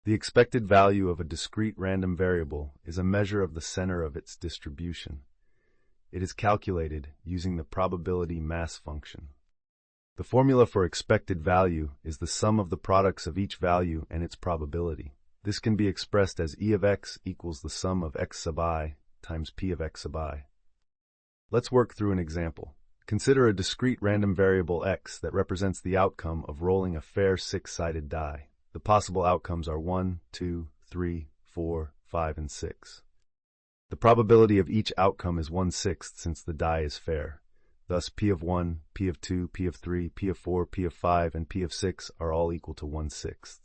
The expected value of a discrete random variable is a measure of the center of its distribution. It is calculated using the probability mass function. The formula for expected value is the sum of the products of each value and its probability. This can be expressed as E of x equals the sum of x sub I times P of x sub I. Let's work through an example. Consider a discrete random variable x that represents the outcome of rolling a fair six-sided die. The possible outcomes are 1, 2, 3, 4, 5, and 6. The probability of each outcome is 1/6 since the die is fair. Thus, P of 1, P of 2, P of 3, P of 4, P of 5, and P of 6 are all equal to 1/6.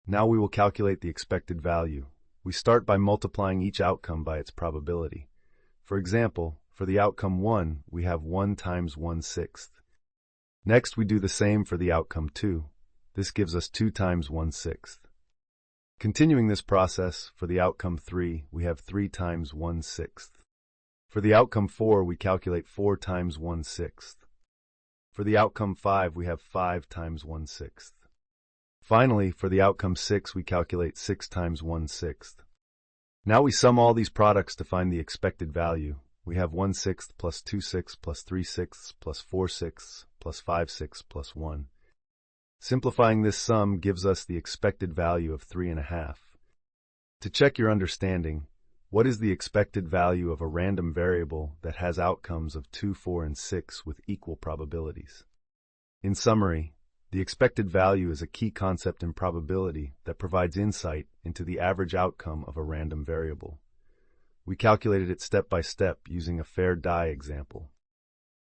Now we will calculate the expected value. We start by multiplying each outcome by its probability. For example, for the outcome 1, we have 1 times 1/6. Next, we do the same for the outcome 2. This gives us 2 times 1/6. Continuing this process, for the outcome 3, we have 3 times 1/6. For the outcome 4, we calculate 4 times 1/6. For the outcome 5, we have 5 times 1/6. Finally, for the outcome 6, we calculate 6 times 1/6. Now we sum all these products to find the expected value. We have 1/6 plus 2/6 plus 3/6 plus 4/6 plus 5/6 plus 1. Simplifying this sum gives us the expected value of 3.5. To check your understanding, what is the expected value of a random variable that has outcomes of 2, 4, and 6 with equal probabilities? In summary, the expected value is a key concept in probability that provides insight into the average outcome of a random variable. We calculated it step by step using a fair die example.